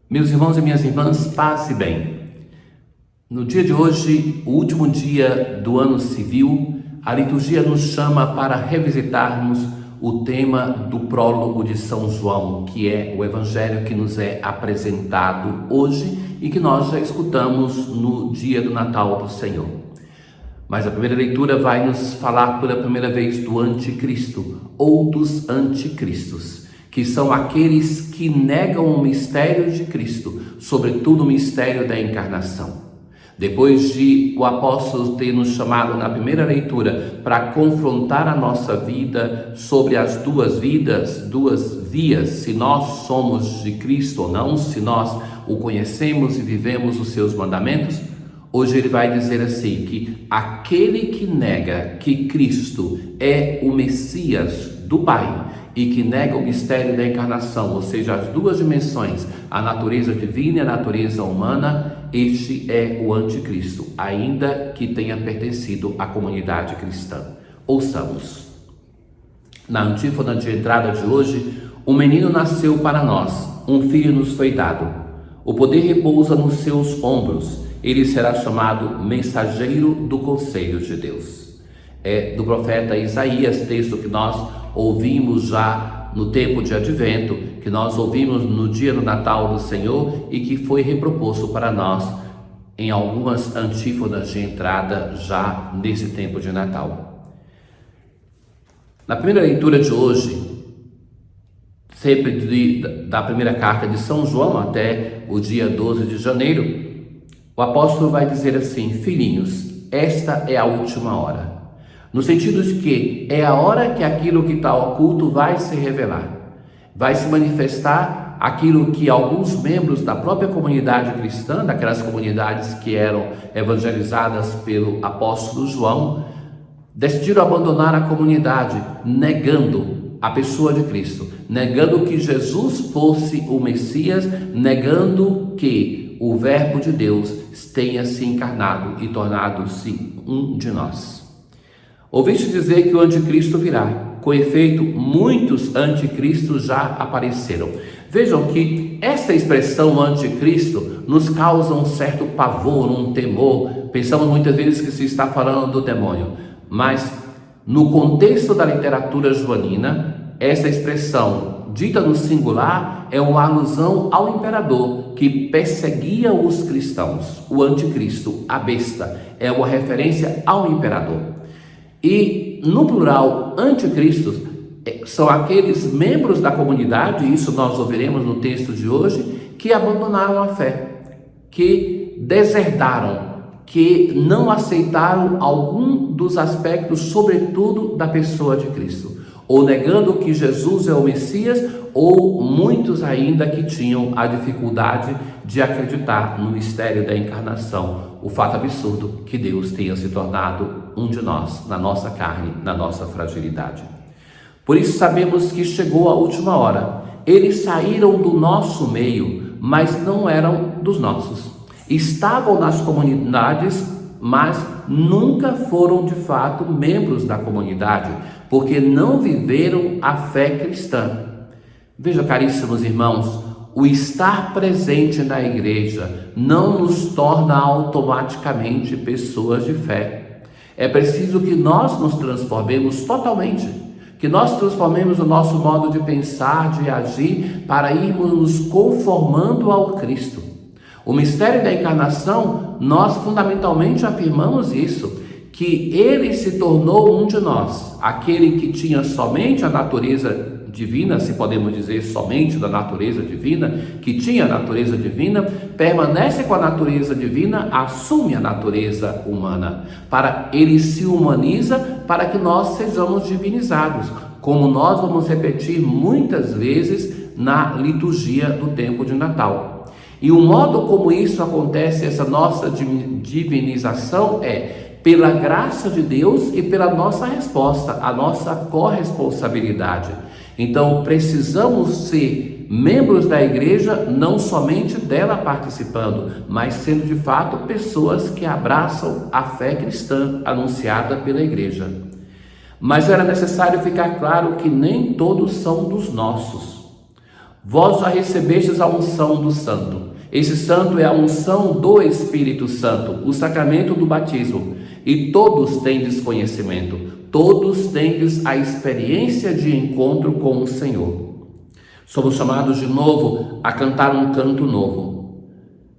Meus irmãos e minhas irmãs, paz e bem. No dia de hoje, o último dia do ano civil, a liturgia nos chama para revisitarmos o tema do prólogo de São João, que é o evangelho que nos é apresentado hoje e que nós já escutamos no dia do Natal do Senhor. Mas a primeira leitura vai nos falar pela primeira vez do anticristo ou dos anticristos, que são aqueles que negam o mistério de Cristo, sobretudo o mistério da encarnação. Depois de o apóstolo ter nos chamado na primeira leitura para confrontar a nossa vida sobre as duas vias, se nós somos de Cristo ou não, se nós o conhecemos e vivemos os seus mandamentos, hoje ele vai dizer assim, que aquele que nega que Cristo é o Messias do Pai e que nega o mistério da encarnação, ou seja, as duas dimensões, a natureza divina e a natureza humana, este é o anticristo, ainda que tenha pertencido à comunidade cristã. Ouçamos. Na antífona de entrada de hoje, um menino nasceu para nós, um filho nos foi dado. O poder repousa nos seus ombros, ele será chamado mensageiro do conselho de Deus. É do profeta Isaías, texto que nós ouvimos já no tempo de Advento, que nós ouvimos no dia do Natal do Senhor e que foi reproposto para nós em algumas antífonas de entrada já nesse tempo de Natal. Na primeira leitura de hoje, sempre da primeira carta de São João até o dia 12 de janeiro, o apóstolo vai dizer assim: filhinhos, esta é a última hora. No sentido de que é a hora que aquilo que está oculto vai se revelar, vai se manifestar aquilo que alguns membros da própria comunidade cristã, daquelas comunidades que eram evangelizadas pelo apóstolo João, decidiram abandonar a comunidade, negando a pessoa de Cristo, negando que Jesus fosse o Messias, negando que o Verbo de Deus tenha se encarnado e tornado-se um de nós. Ouviste dizer que o anticristo virá. Com efeito, muitos anticristos já apareceram. Vejam que essa expressão anticristo nos causa um certo pavor, um temor. Pensamos muitas vezes que se está falando do demônio. Mas, no contexto da literatura joanina, essa expressão, dita no singular, é uma alusão ao imperador que perseguia os cristãos. O anticristo, a besta, é uma referência ao imperador. E no plural, anticristos são aqueles membros da comunidade, isso nós ouviremos no texto de hoje, que abandonaram a fé, que deserdaram, que não aceitaram algum dos aspectos, sobretudo da pessoa de Cristo, ou negando que Jesus é o Messias, ou muitos ainda que tinham a dificuldade de acreditar no mistério da encarnação, o fato absurdo que Deus tenha se tornado um de nós, na nossa carne, na nossa fragilidade. Por isso sabemos que chegou a última hora. Eles saíram do nosso meio, mas não eram dos nossos. Estavam nas comunidades, mas nunca foram de fato membros da comunidade, porque não viveram a fé cristã. Veja, caríssimos irmãos, o estar presente na igreja não nos torna automaticamente pessoas de fé. É preciso que nós nos transformemos totalmente, que nós transformemos o nosso modo de pensar, de agir, para irmos nos conformando ao Cristo. O mistério da encarnação, nós fundamentalmente afirmamos isso, que ele se tornou um de nós, aquele que tinha somente a natureza divina, se podemos dizer somente da natureza divina, que tinha a natureza divina, permanece com a natureza divina, assume a natureza humana. Ele se humaniza para que nós sejamos divinizados, como nós vamos repetir muitas vezes na liturgia do tempo de Natal. E o modo como isso acontece, essa nossa divinização, é pela graça de Deus e pela nossa resposta, a nossa corresponsabilidade. Então, precisamos ser membros da igreja, não somente dela participando, mas sendo de fato pessoas que abraçam a fé cristã anunciada pela igreja. Mas era necessário ficar claro que nem todos são dos nossos. Vós já recebestes a unção do Santo. Esse Santo é a unção do Espírito Santo, o sacramento do batismo. E todos tendes conhecimento, todos tendes a experiência de encontro com o Senhor. Somos chamados de novo a cantar um canto novo.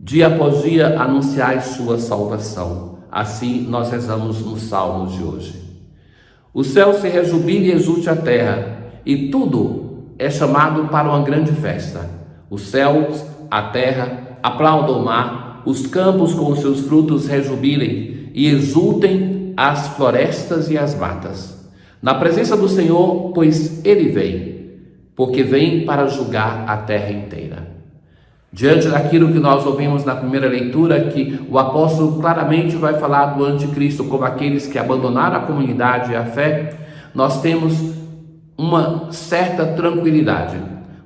Dia após dia anunciai sua salvação. Assim nós rezamos no Salmo de hoje. O céu se rejubile e exulte a terra, e tudo é chamado para uma grande festa. Os céus, a terra, aplaudam o mar, os campos com os seus frutos rejubilem e exultem as florestas e as matas. Na presença do Senhor, pois Ele vem, porque vem para julgar a terra inteira. Diante daquilo que nós ouvimos na primeira leitura, que o apóstolo claramente vai falar do anticristo como aqueles que abandonaram a comunidade e a fé, nós temos uma certa tranquilidade,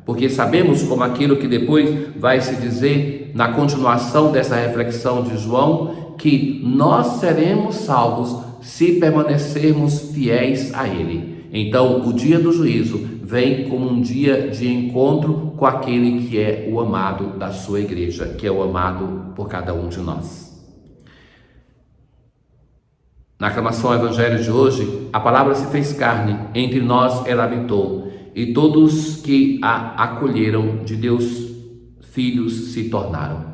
porque sabemos, como aquilo que depois vai se dizer na continuação dessa reflexão de João, que nós seremos salvos se permanecermos fiéis a Ele. Então, o dia do juízo vem como um dia de encontro com aquele que é o amado da sua igreja, que é o amado por cada um de nós. Na aclamação ao Evangelho de hoje, a palavra se fez carne, entre nós ela habitou, e todos que a acolheram de Deus, filhos se tornaram.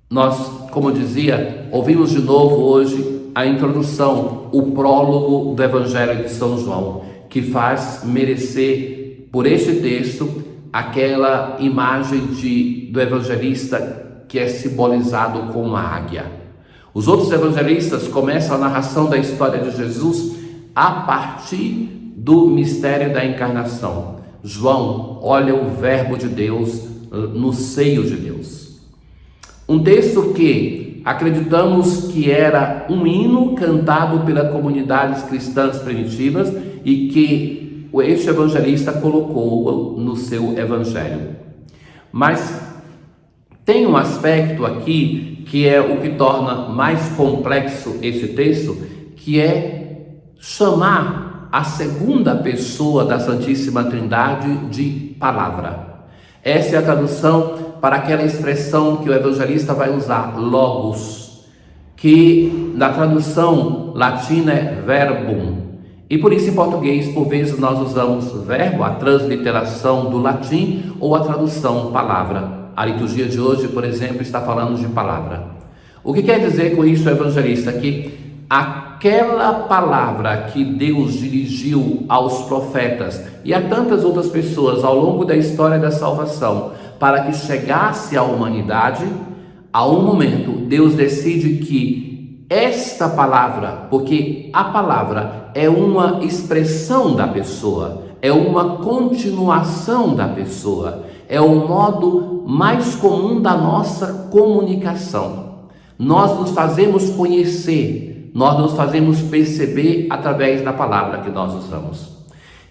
Nós, como dizia, ouvimos de novo hoje a introdução, o prólogo do Evangelho de São João, que faz merecer, por este texto, aquela imagem do evangelista que é simbolizado com uma águia. Os outros evangelistas começam a narração da história de Jesus a partir do mistério da encarnação. João olha o Verbo de Deus no seio de Deus. Um texto que acreditamos que era um hino cantado pelas comunidades cristãs primitivas e que este evangelista colocou no seu evangelho. Mas tem um aspecto aqui que é o que torna mais complexo esse texto, que é chamar a segunda pessoa da Santíssima Trindade de palavra. Essa é a tradução para aquela expressão que o evangelista vai usar, logos, que na tradução latina é verbum. E por isso em português, por vezes, nós usamos verbo, a transliteração do latim, ou a tradução palavra. A liturgia de hoje, por exemplo, está falando de palavra. O que quer dizer com isso o evangelista? Que aquela palavra que Deus dirigiu aos profetas e a tantas outras pessoas ao longo da história da salvação, para que chegasse à humanidade, a um momento Deus decide que esta palavra, porque a palavra é uma expressão da pessoa, é uma continuação da pessoa, é o modo mais comum da nossa comunicação. Nós nos fazemos conhecer, nós nos fazemos perceber através da palavra que nós usamos.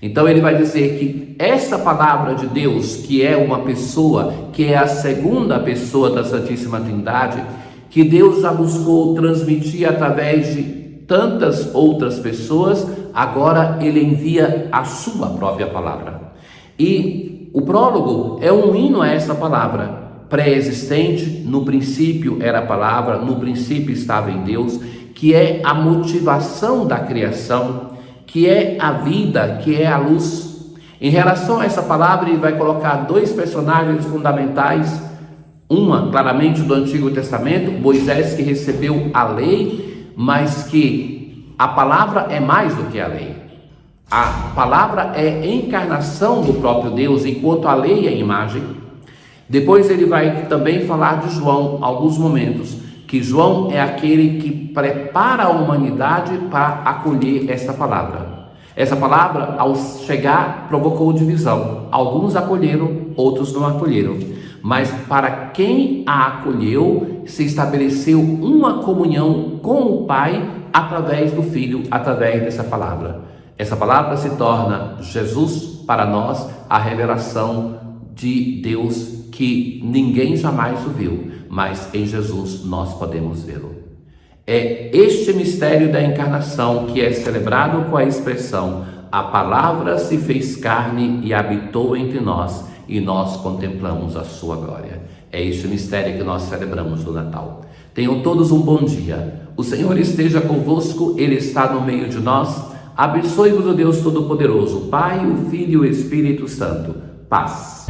Então ele vai dizer que essa palavra de Deus, que é uma pessoa, que é a segunda pessoa da Santíssima Trindade, que Deus já buscou transmitir através de tantas outras pessoas, agora ele envia a sua própria palavra. E o prólogo é um hino a essa palavra, pré-existente, no princípio era a palavra, no princípio estava em Deus, que é a motivação da criação, que é a vida, que é a luz. Em relação a essa palavra, ele vai colocar dois personagens fundamentais, uma claramente do Antigo Testamento, Moisés, que recebeu a lei, mas que a palavra é mais do que a lei. A palavra é encarnação do próprio Deus, enquanto a lei é imagem. Depois ele vai também falar de João, alguns momentos, que João é aquele que prepara a humanidade para acolher essa palavra. Essa palavra, ao chegar, provocou divisão. Alguns acolheram, outros não acolheram. Mas para quem a acolheu, se estabeleceu uma comunhão com o Pai através do Filho, através dessa palavra. Essa palavra se torna Jesus para nós, a revelação de Deus que ninguém jamais o viu, mas em Jesus nós podemos vê-lo. É este mistério da encarnação que é celebrado com a expressão: a palavra se fez carne e habitou entre nós, e nós contemplamos a sua glória. É este o mistério que nós celebramos no Natal. Tenham todos um bom dia. O Senhor esteja convosco, Ele está no meio de nós. Abençoe-vos o Deus Todo-Poderoso, Pai, o Filho e o Espírito Santo. Paz.